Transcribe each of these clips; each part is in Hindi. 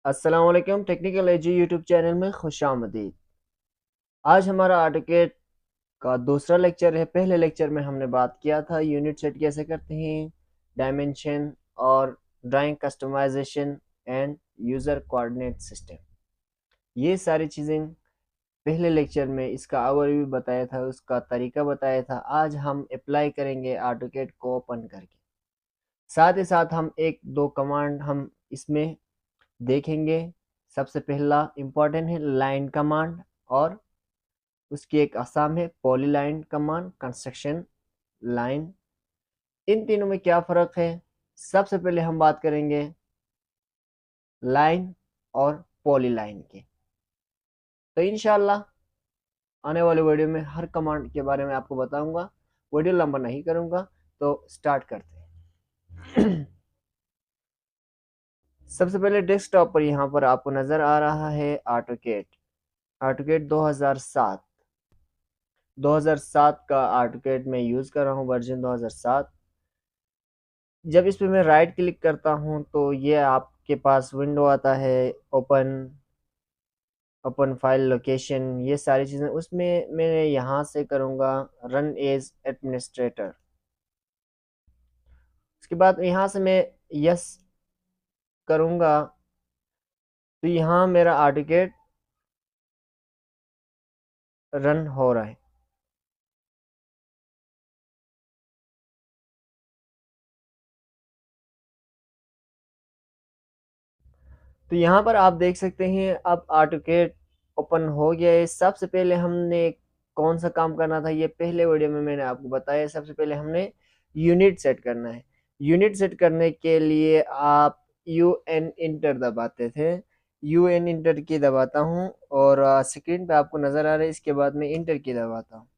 अस्सलाम वालेकुम। टेक्निकल एजी यूट्यूब चैनल में खुशामदीद। आज हमारा ऑटोकेड का दूसरा लेक्चर है। पहले लेक्चर में हमने बात किया था यूनिट सेट कैसे करते हैं, डायमेंशन और drawing customization and user coordinate system. ये सारी चीज़ें पहले लेक्चर में इसका ओवरव्यू बताया था, उसका तरीका बताया था। आज हम अप्लाई करेंगे ऑटोकेड को ओपन करके। साथ ही साथ हम एक दो कमांड हम इसमें देखेंगे। सबसे पहला इम्पोर्टेंट है लाइन कमांड और उसकी एक आसाम है पॉलीलाइन कमांड, कंस्ट्रक्शन लाइन। इन तीनों में क्या फ़र्क है? सबसे पहले हम बात करेंगे लाइन और पॉलीलाइन की। तो इंशाल्लाह आने वाले वीडियो में हर कमांड के बारे में आपको बताऊंगा। वीडियो लंबा नहीं करूंगा, तो स्टार्ट करते हैं। सबसे पहले डेस्कटॉप पर यहाँ पर आपको नज़र आ रहा है ऑटोकेड 2007 का ऑटोकेड में यूज़ कर रहा हूँ, वर्जन 2007। जब इस पे मैं राइट क्लिक करता हूँ तो ये आपके पास विंडो आता है, ओपन ओपन फाइल लोकेशन, ये सारी चीज़ें। उसमें मैं यहाँ से करूँगा रन एज एडमिनिस्ट्रेटर। उसके बाद यहाँ से मैं यस करूँगा तो यहाँ मेरा ऑटोकेड रन हो रहा है। तो यहाँ पर आप देख सकते हैं अब ऑटोकेड ओपन हो गया है। सबसे पहले हमने कौन सा काम करना था, ये पहले वीडियो में मैंने आपको बताया। सबसे पहले हमने यूनिट सेट करना है। यूनिट सेट करने के लिए आप UN इंटर दबाते थे। UN इंटर की दबाता हूँ और स्क्रीन पे आपको नज़र आ रहा है। इसके बाद में इंटर की दबाता हूँ।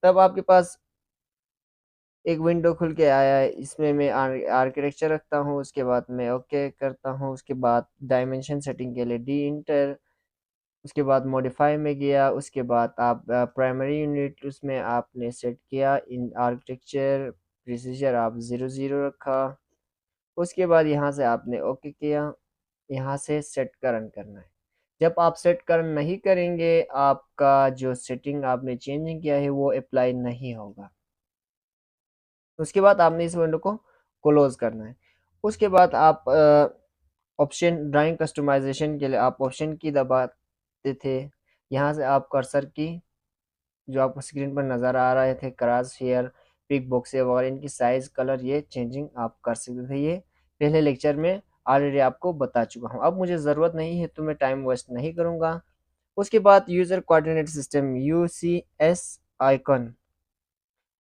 तब आपके पास एक विंडो खुल के आया है। इसमें मैं आर्किटेक्चर रखता हूँ, उसके बाद मैं ओके करता हूँ। उसके बाद डायमेंशन सेटिंग के लिए डी इंटर, उसके बाद मॉडिफाई में गया। उसके बाद आप प्राइमरी यूनिट उसमें आपने सेट किया, इन आर्किटेक्चर प्रिसीजर आप 00 रखा। उसके बाद यहाँ से आपने ओके किया। यहाँ से सेट का रन करना है। जब आप सेट का रन नहीं करेंगे, आपका जो सेटिंग आपने चेंजिंग किया है वो अप्लाई नहीं होगा। उसके बाद आपने इस विंडो को क्लोज करना है। उसके बाद आप ऑप्शन ड्राइंग कस्टमाइजेशन के लिए आप ऑप्शन की दबाते थे। यहाँ से आप कर्सर की जो आपको स्क्रीन पर नज़र आ रहे थे, क्रॉस हेयर, पिक बॉक्स वगैरह, इनकी साइज़, कलर, ये चेंजिंग आप कर सकते थे। ये पहले लेक्चर में ऑलरेडी आपको बता चुका हूँ। अब मुझे ज़रूरत नहीं है तो मैं टाइम वेस्ट नहीं करूँगा। उसके बाद user coordinate system UCS icon,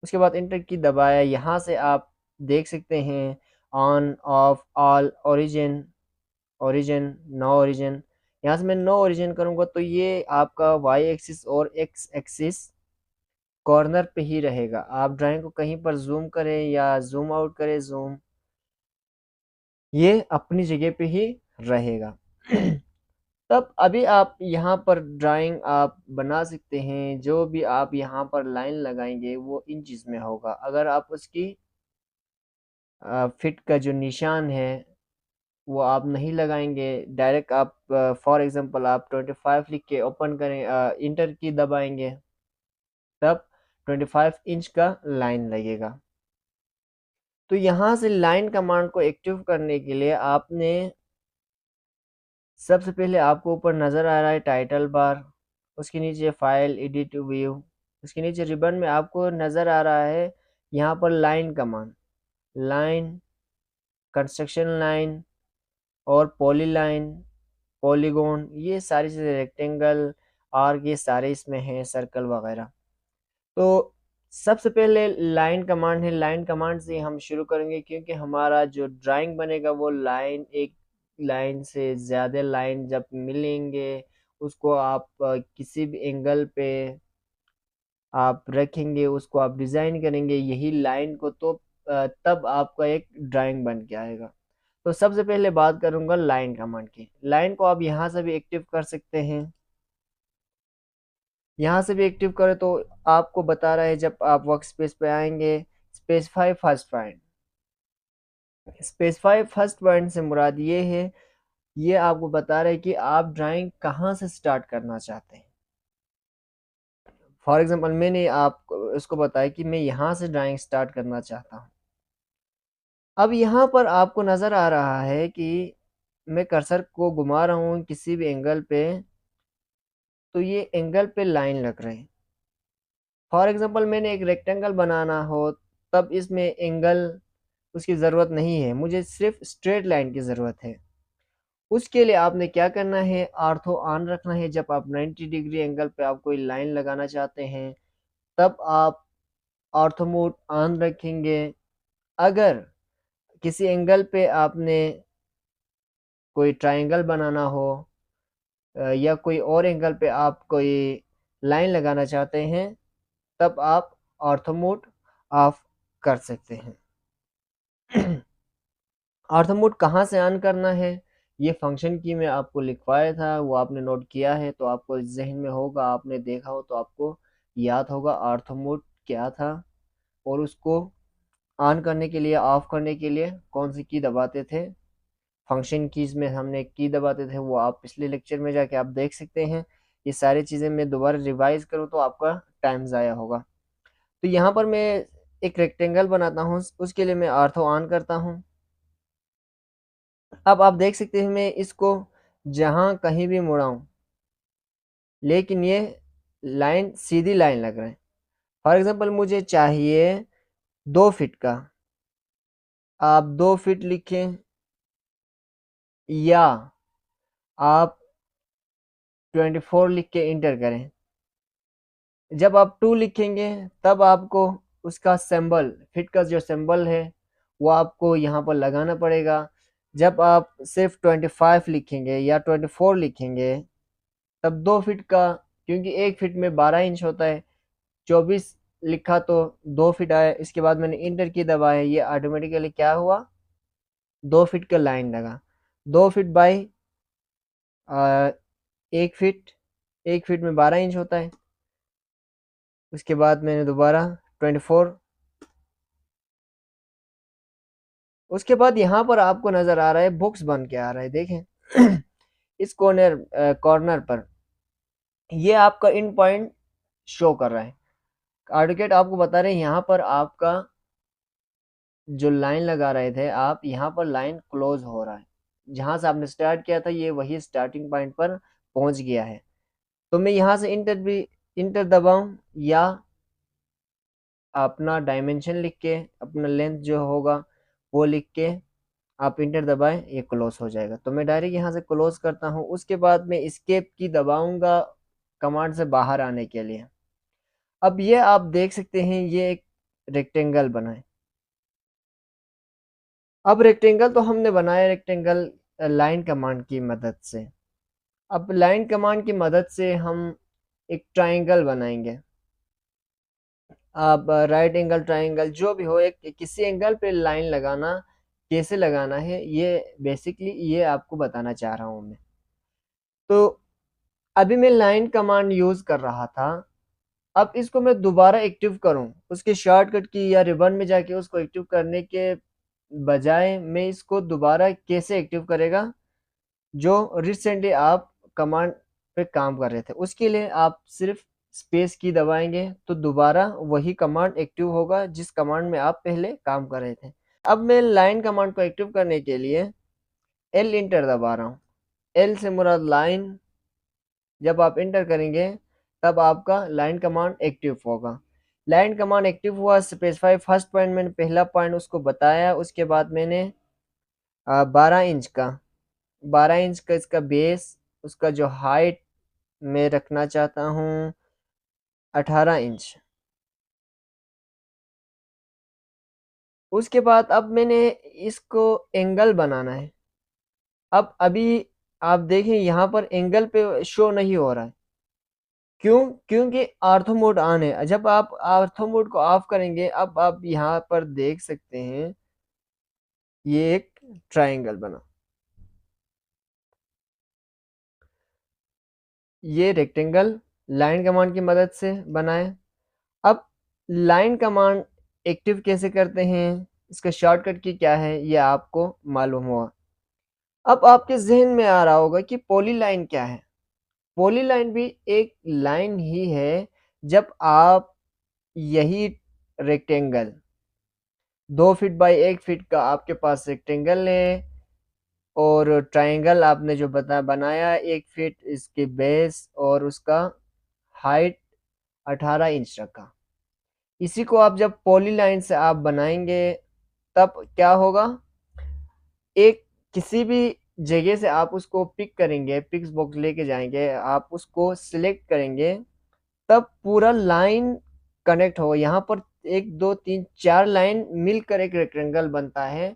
उसके बाद इंटर की दबाया। यहाँ से आप देख सकते हैं on off all origin origin no origin. यहाँ से मैं नो ओरिजिन करूँगा तो ये आपका वाई एक्सिस और एक्स एक्सिस कॉर्नर पे ही रहेगा। आप ड्राइंग को कहीं पर जूम करें या जूम आउट करें, जूम, ये अपनी जगह पे ही रहेगा। तब अभी आप यहाँ पर ड्राइंग आप बना सकते हैं। जो भी आप यहाँ पर लाइन लगाएंगे वो इंचेस में होगा। अगर आप उसकी फिट का जो निशान है वो आप नहीं लगाएंगे, डायरेक्ट आप फॉर एग्जांपल आप 25 लिख के ओपन करें, इंटर की दबाएंगे, तब 25 इंच का लाइन लगेगा। तो यहाँ से लाइन कमांड को एक्टिव करने के लिए आपने सबसे पहले आपको ऊपर नज़र आ रहा है टाइटल बार, उसके नीचे फाइल एडिट व्यू, उसके नीचे रिबन में आपको नज़र आ रहा है यहाँ पर line command, line, construction line और पॉलीलाइन, पॉलीगॉन, ये सारी चीज़ें, रेक्टेंगल, आर्क, ये सारे इसमें हैं, सर्कल वगैरह। तो सबसे पहले लाइन कमांड है। लाइन कमांड से हम शुरू करेंगे क्योंकि हमारा जो ड्राइंग बनेगा वो लाइन, एक लाइन से ज़्यादा लाइन जब मिलेंगे उसको आप किसी भी एंगल पे आप रखेंगे, उसको आप डिज़ाइन करेंगे यही लाइन को, तो तब आपका एक ड्राइंग बन के आएगा। तो सबसे पहले बात करूंगा लाइन कमांड की। लाइन को आप यहाँ से भी एक्टिव कर सकते हैं। यहाँ से भी एक्टिव करें तो आपको बता रहा है, जब आप वर्क स्पेस पे आएंगे, specify first point. Specify first point से मुराद ये है ये आपको बता रहे हैं कि आप ड्राइंग कहाँ से स्टार्ट करना चाहते हैं। फॉर एग्जांपल मैंने आपको उसको बताया कि मैं यहाँ से ड्राइंग स्टार्ट करना चाहता हूँ। अब यहाँ पर आपको नज़र आ रहा है कि मैं कर्सर को घुमा रहा हूँ किसी भी एंगल पे, तो ये एंगल पे लाइन लग रहे हैं। फॉर एग्जांपल मैंने एक रेक्टेंगल बनाना हो, तब इसमें एंगल उसकी ज़रूरत नहीं है, मुझे सिर्फ स्ट्रेट लाइन की ज़रूरत है। उसके लिए आपने क्या करना है, ऑर्थो ऑन रखना है। जब आप 90 डिग्री एंगल पे आप कोई लाइन लगाना चाहते हैं, तब आप ऑर्थो मोड ऑन रखेंगे। अगर किसी एंगल पे आपने कोई ट्रायंगल बनाना हो या कोई और एंगल पे आप कोई लाइन लगाना चाहते हैं, तब आप ऑर्थो मोड ऑफ कर सकते हैं। ऑर्थो मोड कहाँ से ऑन करना है, ये फंक्शन की मैं आपको लिखवाया था, वो आपने नोट किया है तो आपको जहन में होगा, आपने देखा हो तो आपको याद होगा ऑर्थो मोड क्या था, और उसको ऑन करने के लिए ऑफ करने के लिए कौन सी की दबाते थे। फंक्शन कीज़ में हमने की दबाते थे, वो आप पिछले लेक्चर में जाके आप देख सकते हैं। ये सारी चीज़ें मैं दोबारा रिवाइज करूँ तो आपका टाइम ज़ाया होगा। तो यहाँ पर मैं एक रेक्टेंगल बनाता हूँ, उसके लिए मैं ऑर्थो ऑन करता हूँ। अब आप देख सकते हैं मैं इसको जहाँ कहीं भी मुड़ाऊँ, लेकिन ये लाइन सीधी लाइन लग रहा है। फॉर एग्जांपल मुझे चाहिए 2 फीट का, आप 2 फीट लिखें, या आप 24 लिख के इंटर करें। जब आप 2 लिखेंगे तब आपको उसका सिंबल, फिट का जो सिंबल है वो आपको यहाँ पर लगाना पड़ेगा। जब आप सिर्फ 25 लिखेंगे या 24 लिखेंगे, तब 2 फीट का, क्योंकि 1 फीट में 12 इंच होता है, 24 लिखा तो 2 फीट आया। इसके बाद मैंने इंटर की दबाया, ये ऑटोमेटिकली क्या हुआ, 2 फीट का लाइन लगा। 2 फीट बाई 1 फीट, 1 फीट में 12 इंच होता है। उसके बाद मैंने दोबारा 24, उसके बाद यहाँ पर आपको नज़र आ रहा है बॉक्स बन के आ रहा है, देखें। इस कॉर्नर पर ये आपका इन पॉइंट शो कर रहा है। ऑटोकैड आपको बता रहे हैं यहाँ पर आपका जो लाइन लगा रहे थे आप, यहाँ पर लाइन क्लोज हो रहा है। जहाँ से आपने स्टार्ट किया था ये वही स्टार्टिंग पॉइंट पर पहुँच गया है। तो मैं यहाँ से इंटर दबाऊँ, या अपना डायमेंशन लिख के, अपना लेंथ जो होगा वो लिख के आप इंटर दबाएं, ये क्लोज हो जाएगा। तो मैं डायरेक्ट यहाँ से क्लोज करता हूँ। उसके बाद मैं एस्केप की दबाऊंगा कमांड से बाहर आने के लिए। अब ये आप देख सकते हैं ये एक रेक्टेंगल बना है। अब रेक्टेंगल तो हमने बनाया रेक्टेंगल लाइन कमांड की मदद से। अब लाइन कमांड की मदद से हम एक ट्राइंगल बनाएंगे। अब राइट एंगल ट्राइंगल जो भी हो, एक किसी एंगल पे लाइन लगाना कैसे लगाना है, ये बेसिकली ये आपको बताना चाह रहा हूँ मैं। तो अभी मैं लाइन कमांड यूज़ कर रहा था, अब इसको मैं दोबारा एक्टिव करूं, उसके शॉर्टकट की या रिबन में जाके उसको एक्टिव करने के बजाय मैं इसको दोबारा कैसे एक्टिव करेगा, जो रिसेंटली आप कमांड पे काम कर रहे थे, उसके लिए आप सिर्फ स्पेस की दबाएंगे तो दोबारा वही कमांड एक्टिव होगा जिस कमांड में आप पहले काम कर रहे थे। अब मैं लाइन कमांड को एक्टिव करने के लिए एल इंटर दबा रहा हूँ। एल से मुराद लाइन। जब आप इंटर करेंगे तब आपका लाइन कमांड एक्टिव होगा। लाइन कमांड एक्टिव हुआ, स्पेसिफाई फर्स्ट पॉइंट मैंने पहला पॉइंट उसको बताया। उसके बाद मैंने 12 इंच का, 12 इंच का इसका बेस, उसका जो हाइट मैं रखना चाहता हूँ 18 इंच। उसके बाद अब मैंने इसको एंगल बनाना है। अब अभी आप देखें यहाँ पर एंगल पे शो नहीं हो रहा है, क्यों? क्योंकि ऑर्थो मोड ऑन है। जब आप ऑर्थो मोड को ऑफ करेंगे, अब आप यहाँ पर देख सकते हैं ये एक ट्रायंगल बना। ये रेक्टेंगल लाइन कमांड की मदद से बना है। अब लाइन कमांड एक्टिव कैसे करते हैं, इसका शॉर्टकट की क्या है, ये आपको मालूम हुआ। अब आपके ज़हन में आ रहा होगा कि पॉलीलाइन क्या है? पॉलीलाइन भी एक लाइन ही है, जब आप यही रेक्टेंगल 2 फीट बाई 1 फीट का आपके पास रेक्टेंगल है और ट्रायंगल आपने जो बनाया 1 फीट इसकी बेस और उसका हाइट 18 इंच रखा। इसी को आप जब पॉलीलाइन से आप बनाएंगे तब क्या होगा, एक किसी भी जगह से आप उसको पिक करेंगे, पिक्स बॉक्स लेके जाएंगे, आप उसको सिलेक्ट करेंगे, तब पूरा लाइन कनेक्ट होगा। यहाँ पर 1 2 3 4 लाइन मिलकर एक रेक्टेंगल बनता है,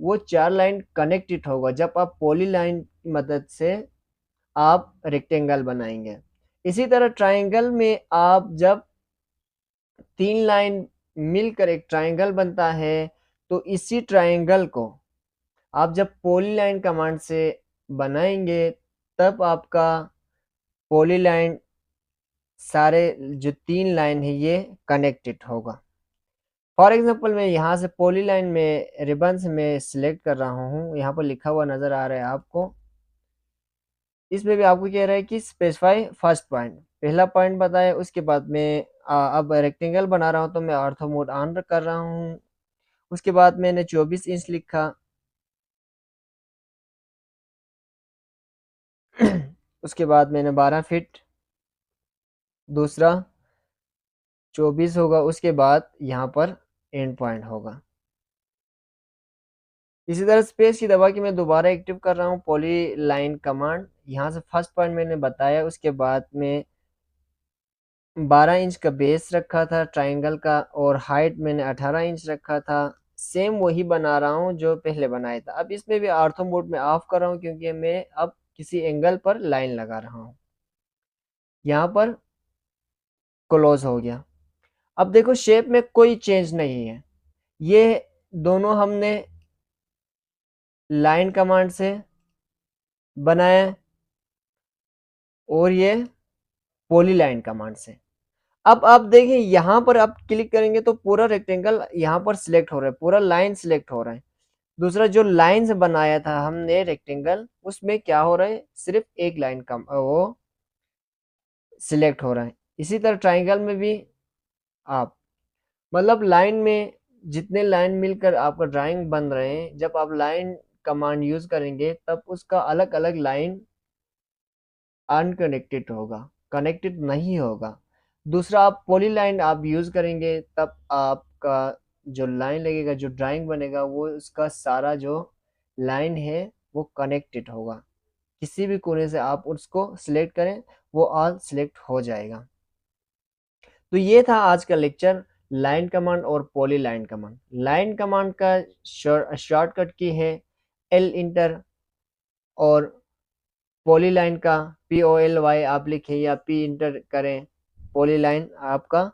वो 4 लाइन कनेक्टेड होगा जब आप पॉलीलाइन की मदद से आप रेक्टेंगल बनाएंगे। इसी तरह ट्रायंगल में आप जब 3 लाइन मिलकर एक ट्रायंगल बनता है, तो इसी ट्रायंगल को आप जब पॉलीलाइन कमांड से बनाएंगे तब आपका पॉलीलाइन सारे जो 3 लाइन है ये कनेक्टेड होगा। फॉर एग्जांपल मैं यहाँ से पॉलीलाइन में रिबन्स में सिलेक्ट कर रहा हूँ, यहाँ पर लिखा हुआ नज़र आ रहा है आपको। इसमें भी आपको कह रहा है कि स्पेसिफाई फर्स्ट पॉइंट, पहला पॉइंट बताए। उसके बाद में अब रेक्टेंगल बना रहा हूँ तो मैं ऑर्थो मोड ऑन कर रहा हूँ। उसके बाद मैंने 24 इंच लिखा। उसके बाद मैंने 12 फीट, दूसरा 24 होगा, उसके बाद यहाँ पर एंड पॉइंट होगा। इसी तरह स्पेस की दबा के मैं दोबारा एक्टिव कर रहा हूँ पॉली लाइन कमांड। यहाँ से फर्स्ट पॉइंट मैंने बताया, उसके बाद में 12 इंच का बेस रखा था ट्राइंगल का और हाइट मैंने 18 इंच रखा था। सेम वही बना रहा हूँ जो पहले बनाया था। अब इसमें भी ऑर्थो मोड में ऑफ कर रहा हूँ क्योंकि मैं अब किसी एंगल पर लाइन लगा रहा हूँ। यहाँ पर क्लोज हो गया। अब देखो शेप में कोई चेंज नहीं है, ये दोनों हमने लाइन कमांड से बनाया और ये पॉलीलाइन कमांड से। अब आप देखें यहाँ पर आप क्लिक करेंगे तो पूरा रेक्टेंगल यहाँ पर सिलेक्ट हो रहा है, पूरा लाइन सिलेक्ट हो रहा है। दूसरा जो लाइन से बनाया था हमने रेक्टेंगल, उसमें क्या हो रहा है, सिर्फ एक लाइन कम वो सिलेक्ट हो रहा है। इसी तरह ट्राइंगल में भी आप मतलब लाइन में जितने लाइन मिलकर आपका ड्राइंग बन रहे हैं, जब आप लाइन कमांड यूज करेंगे तब उसका अलग अलग लाइन अनकनेक्टेड होगा, कनेक्टेड नहीं होगा। दूसरा आप पॉलीलाइन आप यूज करेंगे तब आपका जो लाइन लगेगा, जो ड्राइंग बनेगा, वो उसका सारा जो लाइन है वो कनेक्टेड होगा। किसी भी कोने से आप उसको सिलेक्ट करें वो ऑल सिलेक्ट हो जाएगा। तो ये था आज का लेक्चर, लाइन कमांड और poly line command. Line command का शॉर्टकट की है एल इंटर, और पॉली लाइन का POLY आप लिखें या P इंटर करें, पॉली लाइन आपका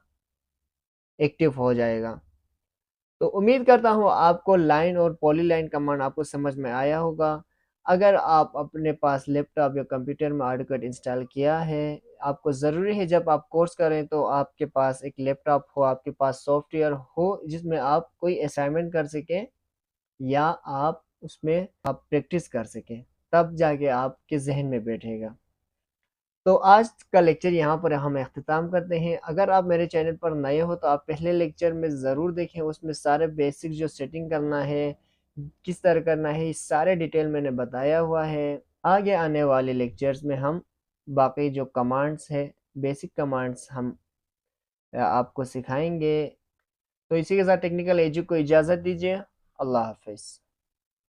एक्टिव हो जाएगा। तो उम्मीद करता हूँ आपको लाइन और पॉली लाइन कमांड आपको समझ में आया होगा। अगर आप अपने पास लैपटॉप या कंप्यूटर में AutoCAD इंस्टॉल किया है, आपको ज़रूरी है जब आप कोर्स करें तो आपके पास एक लैपटॉप हो, आपके पास सॉफ्टवेयर हो जिसमें आप कोई असाइनमेंट कर सकें या आप उसमें आप प्रैक्टिस कर सकें, तब जाके आपके जहन में बैठेगा। तो आज का लेक्चर यहाँ पर हम अख्तिताम करते हैं। अगर आप मेरे चैनल पर नए हो तो आप पहले लेक्चर में ज़रूर देखें, उसमें सारे बेसिक जो सेटिंग करना है, किस तरह करना है, इस सारे डिटेल मैंने बताया हुआ है। आगे आने वाले लेक्चर्स में हम बाकी जो कमांड्स है, बेसिक कमांड्स हम आपको सिखाएंगे। तो इसी के साथ टेक्निकल एजू को इजाज़त दीजिए। अल्लाह हाफिज़।